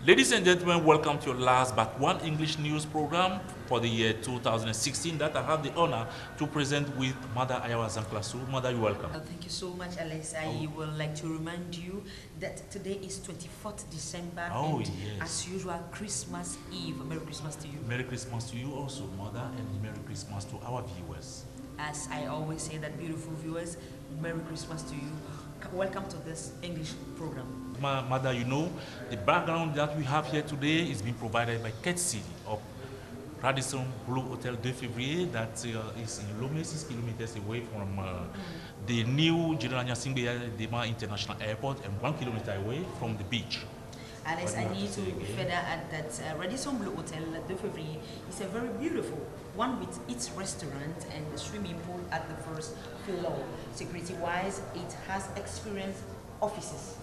Ladies and gentlemen, welcome to your last but one English news program for the year 2016 that I have the honor to present with Mother Ayawa Zanklasu. Mother, you're welcome. Thank you so much, Alex. I would like to remind you that today is 24th December and yes. as usual, Christmas Eve. Merry Christmas to you. Merry Christmas to you also, Mother, and Merry Christmas to our viewers. As I always say that, beautiful viewers, Merry Christmas to you. Welcome to this English program. Mother, you know, the background that we have here today is being provided by courtesy of Radisson Blu Hotel de Février that is in Lomé, 6 kilometers away from the new General Nyasingbe Dema International Airport and 1 kilometer away from the beach. Alex, I need to further add that Radisson Blu Hotel de Février is a very beautiful one with its restaurant and the swimming pool at the first floor. Security-wise, it has experienced offices.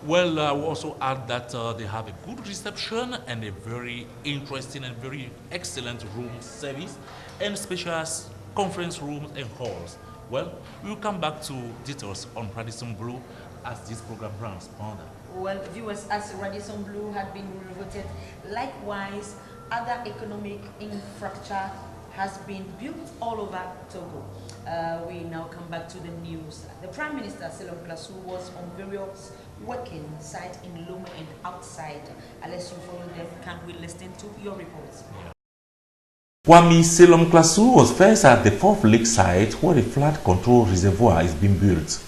Well, I will also add that they have a good reception and a very interesting and very excellent room service and spacious conference rooms and halls. Well, we will come back to details on Radisson Blu as this program runs. Well, viewers, as Radisson Blu had been renovated, likewise, other economic infrastructure has been built all over Togo. We now come back to the news. The Prime Minister, Anglais, was on various working sites in Lomé and outside. Unless you follow them, can we listen to your reports? Kwame Anglais was first at the fourth lake site where the flood control reservoir is being built.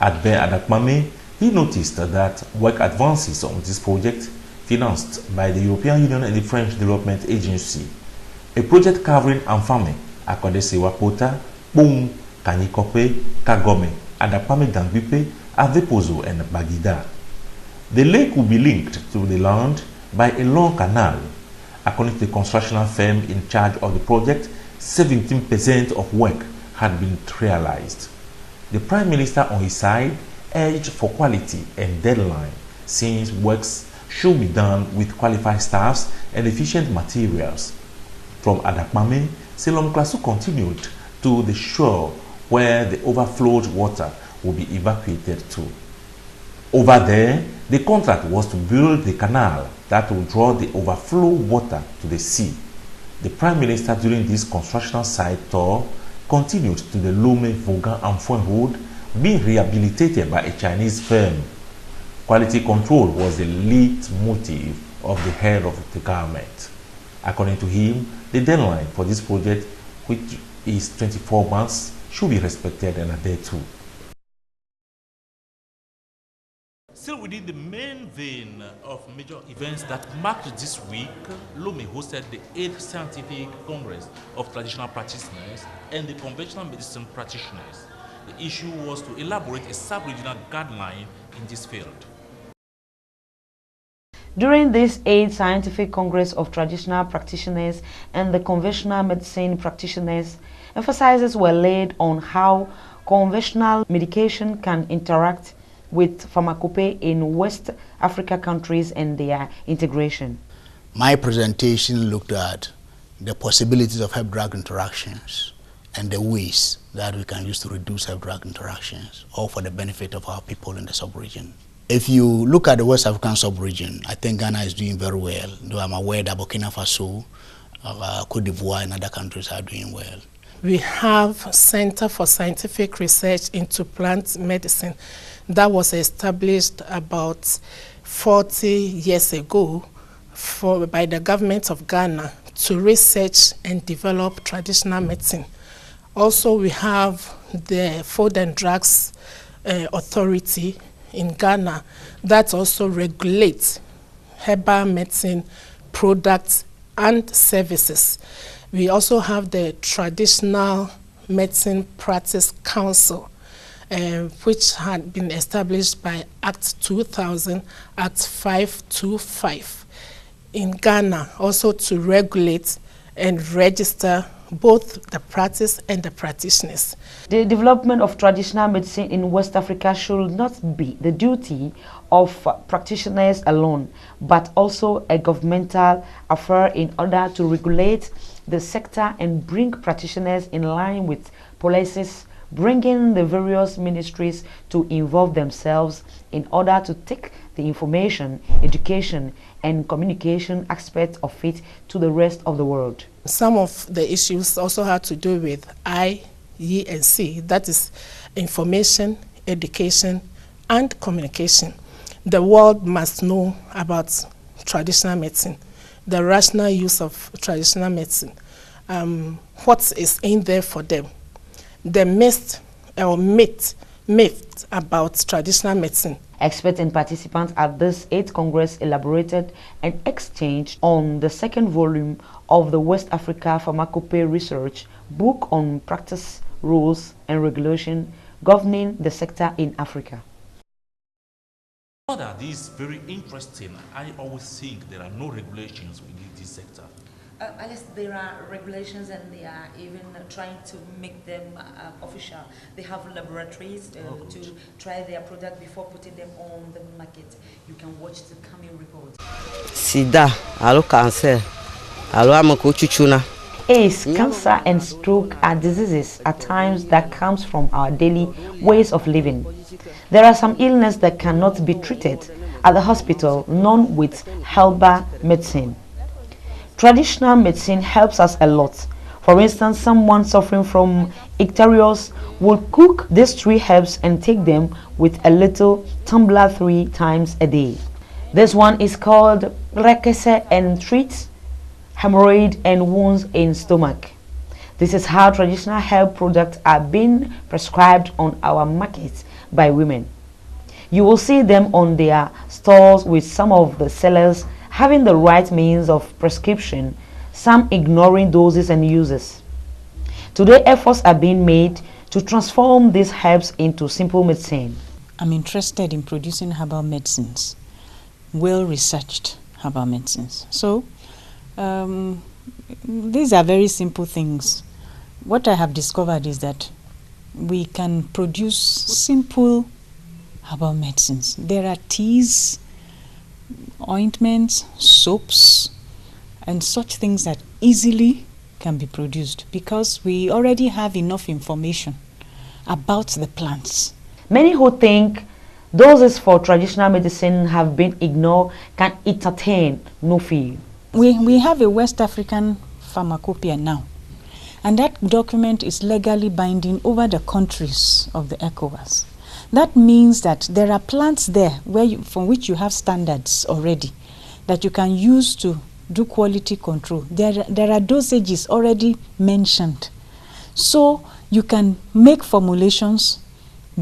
At Ben Adakmame, he noticed that work advances on this project, financed by the European Union and the French Development Agency. A project covering Amfame, Akodesewa Pota, Boum, Kanyikope, Kagome, Adakmame Dangbipe, Avepozo, and Bagida. The lake will be linked to the land by a long canal. According to the construction firm in charge of the project, 17% of work had been realized. The Prime Minister on his side urged for quality and deadline, since works should be done with qualified staffs and efficient materials. From Adakmame, Anglais continued to the shore where the overflowed water will be evacuated to. Over there, the contract was to build the canal that will draw the overflow water to the sea. The Prime Minister during this construction site tour continued to the Lomé, Vaughan and Fouin Road, being rehabilitated by a Chinese firm. Quality control was the lead motive of the head of the government. According to him, the deadline for this project, which is 24 months, should be respected and adhered to. Still within the main vein of major events that marked this week, Lomé hosted the 8th Scientific Congress of Traditional Practitioners and the Conventional Medicine Practitioners. The issue was to elaborate a sub-regional guideline in this field. During this 8th Scientific Congress of Traditional Practitioners and the Conventional Medicine Practitioners, emphases were laid on how conventional medication can interact with pharmacopoeia in West Africa countries and their integration. My presentation looked at the possibilities of herb-drug interactions and the ways that we can use to reduce herb-drug interactions, all for the benefit of our people in the sub-region. If you look at the West African sub-region, I think Ghana is doing very well, though I'm aware that Burkina Faso, Cote d'Ivoire and other countries are doing well. We have Center for Scientific Research into Plant Medicine that was established about 40 years ago by the government of Ghana to research and develop traditional medicine. Also, we have the Food and Drugs Authority in Ghana that also regulates herbal medicine products and services. We also have the Traditional Medicine Practice Council, which had been established by Act 2000, Act 525 in Ghana, also to regulate and register both the practice and the practitioners. The development of traditional medicine in West Africa should not be the duty of practitioners alone, but also a governmental affair in order to regulate the sector and bring practitioners in line with policies, bringing the various ministries to involve themselves in order to take the information, education, and communication aspect of it to the rest of the world. Some of the issues also had to do with I, E, and C, that is information, education, and communication. The world must know about traditional medicine, the rational use of traditional medicine, what is in there for them, the myth about traditional medicine. Experts and participants at this 8th Congress elaborated and exchanged on the second volume of the West Africa Pharmacopoeia Research book on practice, rules, and regulation governing the sector in Africa. This is very interesting. I always think there are no regulations within this sector. Alice, there are regulations and they are even trying to make them official. They have laboratories to try their product before putting them on the market. You can watch the coming report. Sida, alo cancer, alo amakochuchuna. AIDS, cancer, and stroke are diseases at times that comes from our daily ways of living. There are some illnesses that cannot be treated at the hospital, none with herbal medicine. Traditional medicine helps us a lot. For instance, someone suffering from icterius will cook these 3 herbs and take them with a little tumbler 3 times a day. This one is called rekese and treats hemorrhoid and wounds in stomach. This is how traditional herb products are being prescribed on our markets by women. You will see them on their stalls with some of the sellers having the right means of prescription, some ignoring doses and uses. Today, efforts are being made to transform these herbs into simple medicine. I'm interested in producing herbal medicines, well-researched herbal medicines. So, these are very simple things. What I have discovered is that we can produce simple herbal medicines. There are teas, ointments, soaps, and such things that easily can be produced because we already have enough information about the plants. Many who think doses for traditional medicine have been ignored can entertain no fear. We have a West African pharmacopoeia now, and that document is legally binding over the countries of the ECOWAS. That means that there are plants there from which you have standards already that you can use to do quality control. There are dosages already mentioned. So you can make formulations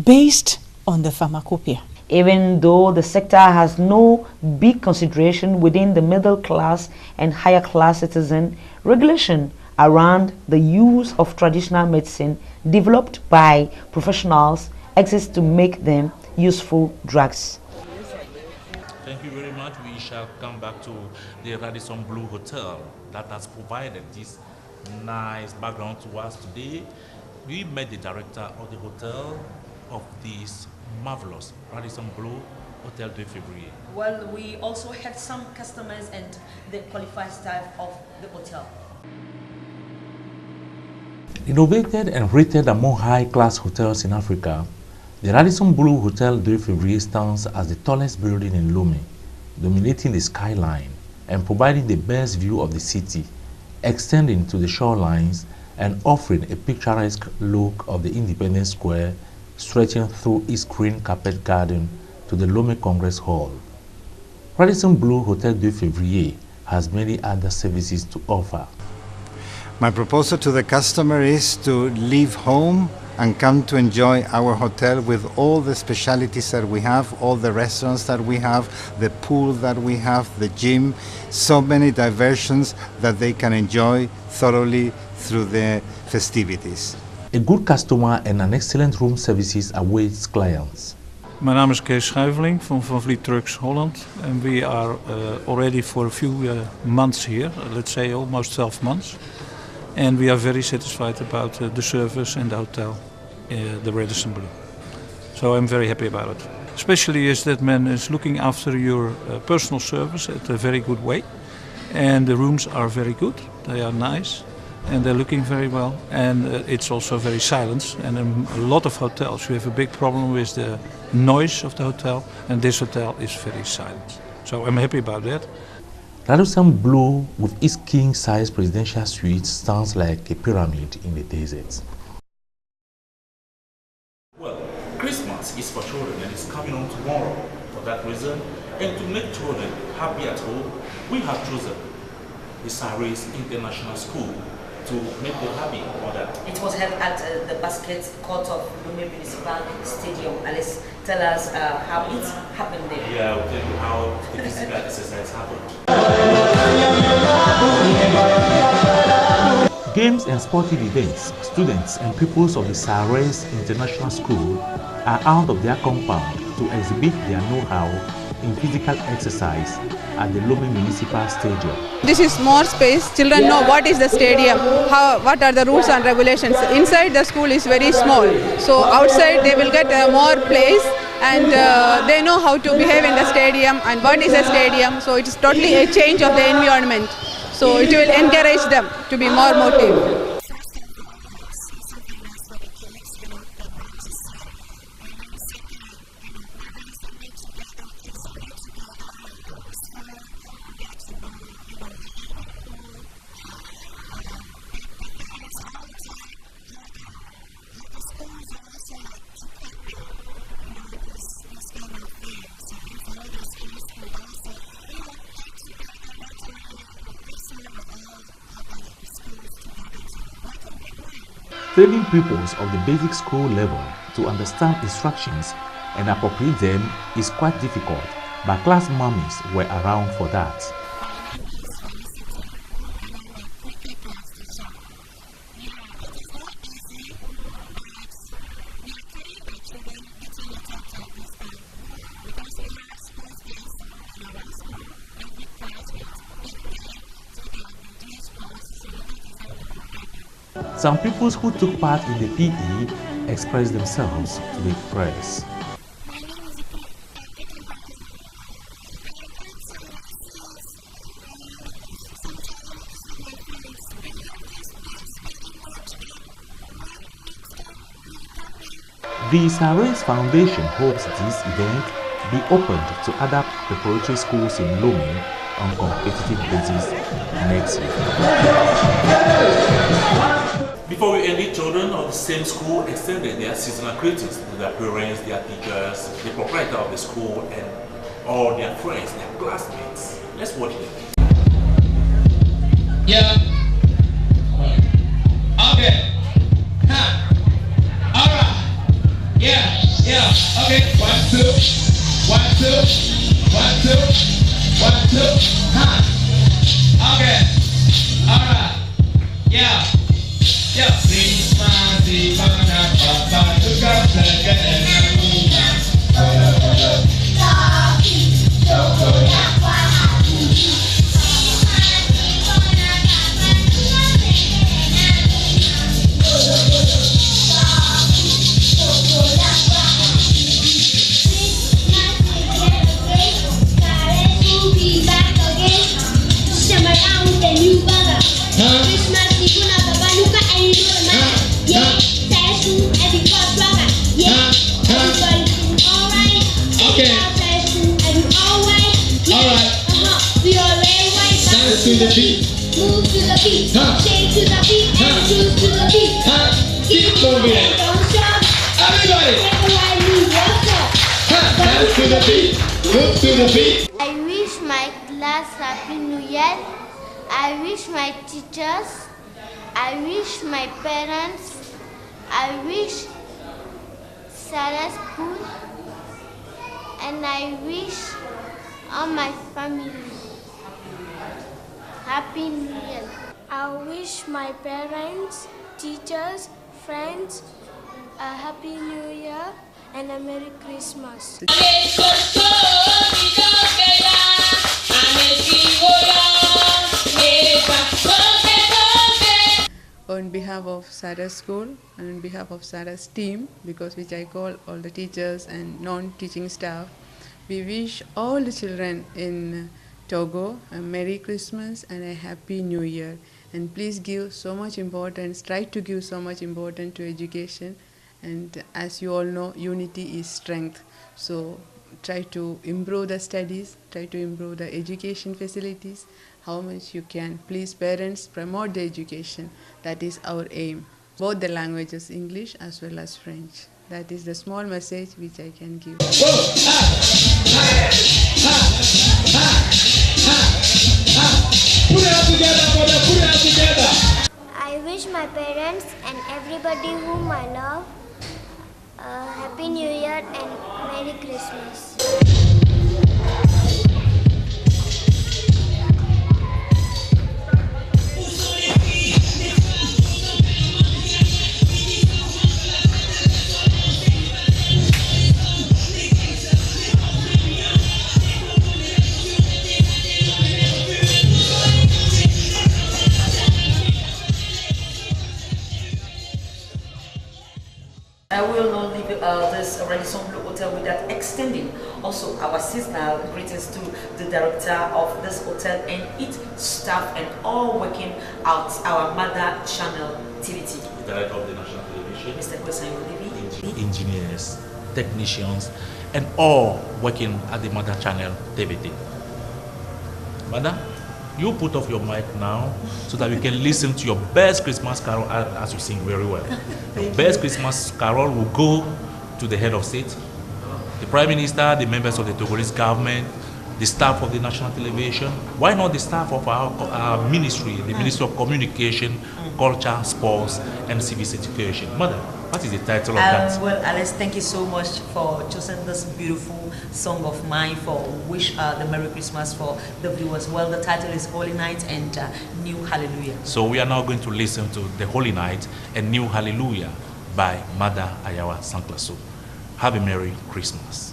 based on the pharmacopoeia. Even though the sector has no big consideration within the middle class and higher class citizen, regulation around the use of traditional medicine developed by professionals exists to make them useful drugs. Thank you very much. We shall come back to the Radisson Blu Hotel that has provided this nice background to us today. We met the director of the hotel of this marvelous Radisson Blu Hotel de Février. Well, we also had some customers and the qualified staff of the hotel. Innovated and rated among high-class hotels in Africa, the Radisson Blu Hotel de Février stands as the tallest building in Lomé, dominating the skyline and providing the best view of the city, extending to the shorelines and offering a picturesque look of the Independence Square stretching through its green carpet garden to the Lomé Congress Hall. Radisson Blu Hotel de Février has many other services to offer. My proposal to the customer is to leave home and come to enjoy our hotel with all the specialities that we have, all the restaurants that we have, the pool that we have, the gym, so many diversions that they can enjoy thoroughly through the festivities. A good customer and an excellent room services awaits clients. Mijn naam is Kees Schuiveling from Van Vliet Trucks Holland, and we are already for a few months here, let's say almost 12 months. And we are very satisfied about the service and the hotel, the Radisson Blu. So I'm very happy about it. Especially is that man is looking after your personal service at a very good way. And the rooms are very good, they are nice. and they're looking very well. And it's also very silent. And in a lot of hotels, you have a big problem with the noise of the hotel, and this hotel is very silent. So I'm happy about that. Radisson Blu, with its king-size presidential suite, stands like a pyramid in the desert. Well, Christmas is for children and it's coming on tomorrow. For that reason, and to make children happy at home, we have chosen the Saris International School to make them happy for that. It was held at the basket court of Lome Municipal Stadium. Alice, tell us how it happened there. Yeah, I'll tell you how the physical exercise happened. Games and sporting events, students and pupils of the Saris International School are out of their compound to exhibit their know-how in physical exercise at the Lome Municipal Stadium. This is more space. Children know what is the stadium, what are the rules and regulations. Inside the school is very small, so outside they will get more place, and they know how to behave in the stadium and what is a stadium. So it is totally a change of the environment. So it will encourage them to be more motivated. Training pupils of the basic school level to understand instructions and appropriate them is quite difficult, but class mummies were around for that. Some pupils who took part in the PE expressed themselves to the press. The Saris Foundation hopes this event be opened to other preparatory schools in Lome on competitive basis next year. Before we end it, children of the same school extended their seasonal greetings to their parents, their teachers, the proprietor of the school, and all their friends, their classmates. Let's watch them. Yeah. Okay. Huh. All right. Yeah. Yeah. Okay. 1, 2. 1, 2. 1, 2. 1, 2. Huh. Okay. All right. Yeah. Yeah. Christmas Eve, Papa, look up the to the beat, move to the beat, shake to the beat, and choose to the beat. Keep moving. Everybody. Dance to the beat, move to the beat. I wish my class Happy New Year. I wish my teachers. I wish my parents. I wish Sarah School. And I wish all my family Happy New Year. I wish my parents, teachers, friends a Happy New Year and a Merry Christmas. On behalf of Sarah's School and on behalf of Sarah's team, because which I call all the teachers and non-teaching staff, we wish all the children in Togo a Merry Christmas and a Happy New Year. and please give so much importance, try to give so much importance to education. And as you all know, unity is strength. So try to improve the studies, try to improve the education facilities, how much you can. Please, parents, promote the education. That is our aim. Both the languages, English as well as French. That is the small message which I can give. Put it all together, brother. Put it all together. I wish my parents and everybody whom I love Happy New Year and Merry Christmas. I will not leave this Radisson Blue Hotel without extending also our seasonal greetings to the director of this hotel and its staff and all working at our mother channel TVT. The director of the national television, Mr. Kwesanyo, engineers, technicians, and all working at the mother channel TVT. Madam, you put off your mic now so that we can listen to your best Christmas carol as you sing very well. Your best Christmas carol will go to the head of state, the Prime Minister, the members of the Togolese government, the staff of the national television. Why not the staff of our ministry, the Ministry of Communication, Culture, Sports, and Civic Education? Madam, what is the title of that? Well, Alice, thank you so much for choosing this beautiful song of mine for wish the Merry Christmas for the viewers. Well, the title is Holy Night and New Hallelujah. So we are now going to listen to the Holy Night and New Hallelujah by Mother Ayawa Sanklaso. Have a Merry Christmas.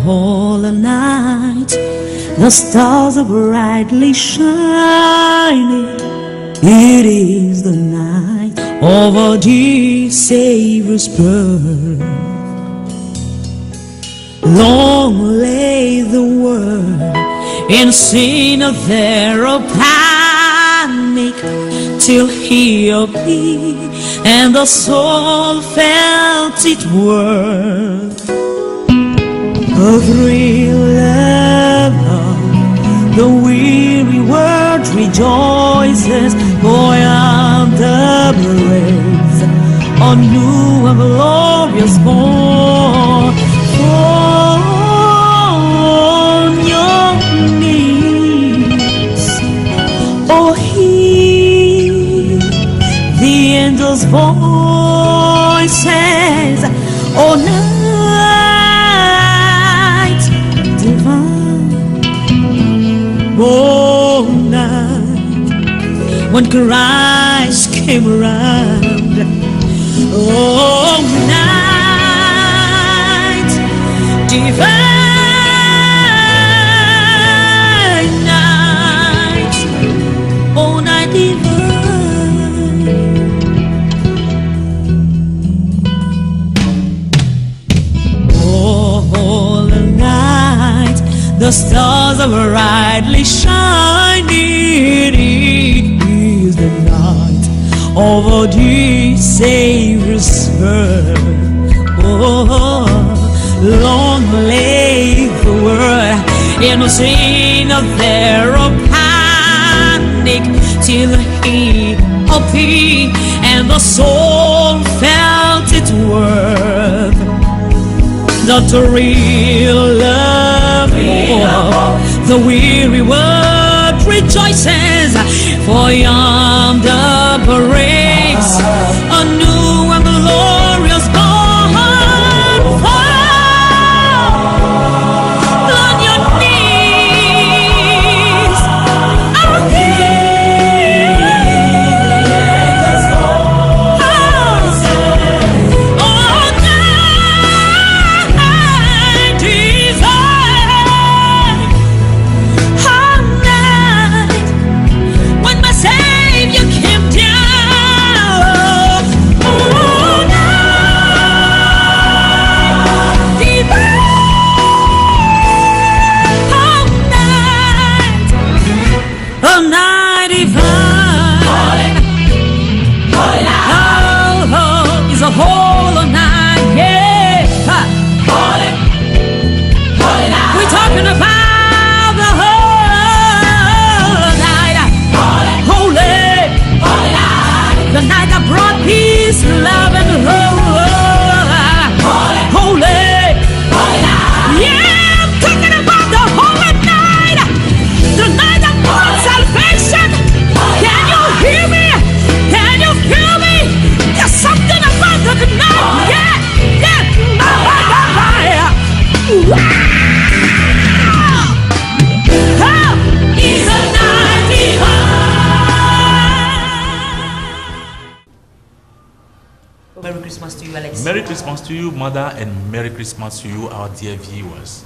Holy night, the stars are brightly shining. It is the night of our dear Savior's birth. Long lay the world in sin of their panic, till He appeared and the soul felt it worth. A thrill of love, the weary world rejoices, buoyant the breeze, a new and glorious morn. On your knees, oh, hear the angels' voices, oh, night divine, oh, night when Christ came around, oh, night divine, night, oh, night divine. Oh, holy night, the stars are brightly shining. It is the night of our dear Savior's birth. Oh, long lay the world in the scene of their panic, till He appeared and the soul felt its worth. The real love, the weary world rejoices, for yonder breaks a new and glorious dawn. Fall on your knees, our King. Oh, night divine, oh, night Merry Christmas to you, Alex. Merry Christmas to you, Mother, and Merry Christmas to you, our dear viewers.